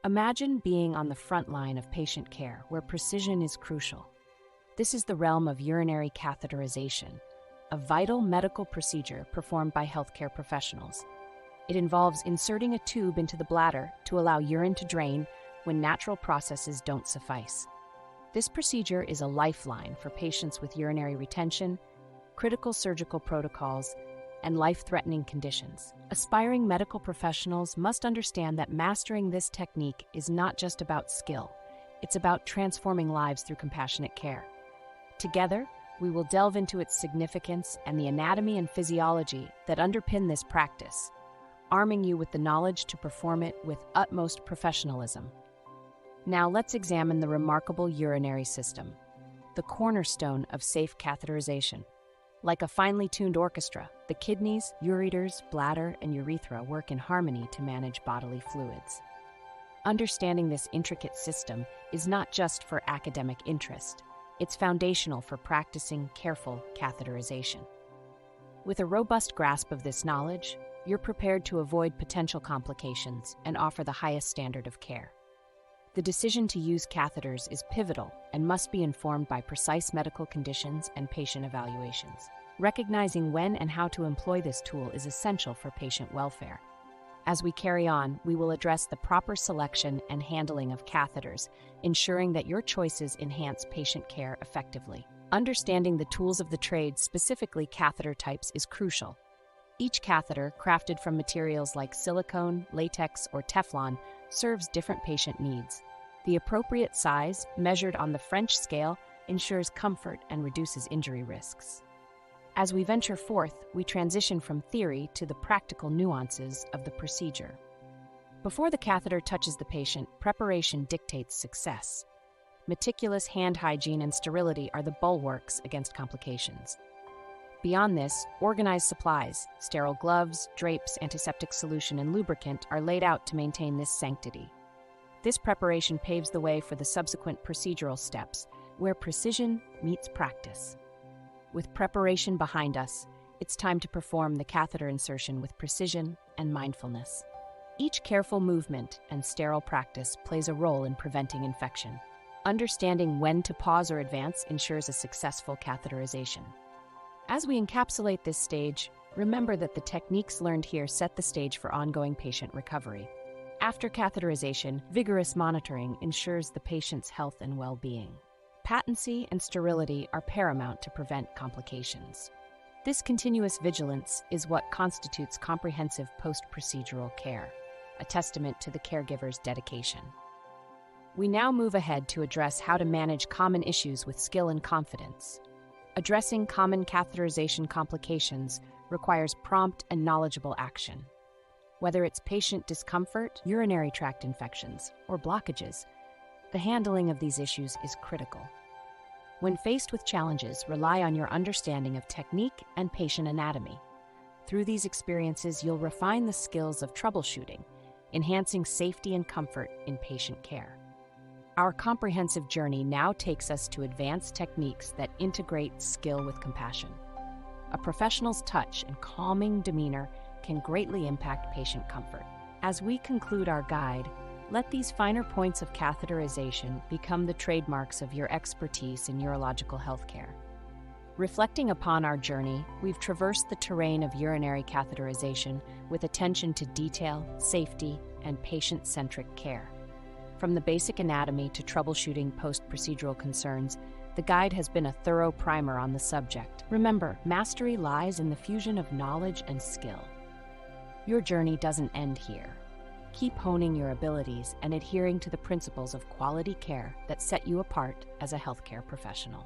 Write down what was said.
Imagine being on the front line of patient care where precision is crucial. This is the realm of urinary catheterization, a vital medical procedure performed by healthcare professionals. It involves inserting a tube into the bladder to allow urine to drain when natural processes don't suffice. This procedure is a lifeline for patients with urinary retention, critical surgical protocols, and life-threatening conditions. Aspiring medical professionals must understand that mastering this technique is not just about skill, it's about transforming lives through compassionate care. Together, we will delve into its significance and the anatomy and physiology that underpin this practice, arming you with the knowledge to perform it with utmost professionalism. Now let's examine the remarkable urinary system, the cornerstone of safe catheterization. Like a finely tuned orchestra, the kidneys, ureters, bladder, and urethra work in harmony to manage bodily fluids. Understanding this intricate system is not just for academic interest, it's foundational for practicing careful catheterization. With a robust grasp of this knowledge, you're prepared to avoid potential complications and offer the highest standard of care. The decision to use catheters is pivotal and must be informed by precise medical conditions and patient evaluations. Recognizing when and how to employ this tool is essential for patient welfare. As we carry on, we will address the proper selection and handling of catheters, ensuring that your choices enhance patient care effectively. Understanding the tools of the trade, specifically catheter types, is crucial. Each catheter, crafted from materials like silicone, latex, or Teflon, serves different patient needs. The appropriate size, measured on the French scale, ensures comfort and reduces injury risks. As we venture forth, we transition from theory to the practical nuances of the procedure. Before the catheter touches the patient, preparation dictates success. Meticulous hand hygiene and sterility are the bulwarks against complications. Beyond this, organized supplies, sterile gloves, drapes, antiseptic solution, and lubricant are laid out to maintain this sanctity. This preparation paves the way for the subsequent procedural steps, where precision meets practice. With preparation behind us, it's time to perform the catheter insertion with precision and mindfulness. Each careful movement and sterile practice plays a role in preventing infection. Understanding when to pause or advance ensures a successful catheterization. As we encapsulate this stage, remember that the techniques learned here set the stage for ongoing patient recovery. After catheterization, vigorous monitoring ensures the patient's health and well-being. Patency and sterility are paramount to prevent complications. This continuous vigilance is what constitutes comprehensive post-procedural care, a testament to the caregiver's dedication. We now move ahead to address how to manage common issues with skill and confidence. Addressing common catheterization complications requires prompt and knowledgeable action. Whether it's patient discomfort, urinary tract infections, or blockages, the handling of these issues is critical. When faced with challenges, rely on your understanding of technique and patient anatomy. Through these experiences, you'll refine the skills of troubleshooting, enhancing safety and comfort in patient care. Our comprehensive journey now takes us to advanced techniques that integrate skill with compassion. A professional's touch and calming demeanor can greatly impact patient comfort. As we conclude our guide, let these finer points of catheterization become the trademarks of your expertise in urological healthcare. Reflecting upon our journey, we've traversed the terrain of urinary catheterization with attention to detail, safety, and patient-centric care. From the basic anatomy to troubleshooting post-procedural concerns, the guide has been a thorough primer on the subject. Remember, mastery lies in the fusion of knowledge and skill. Your journey doesn't end here. Keep honing your abilities and adhering to the principles of quality care that set you apart as a healthcare professional.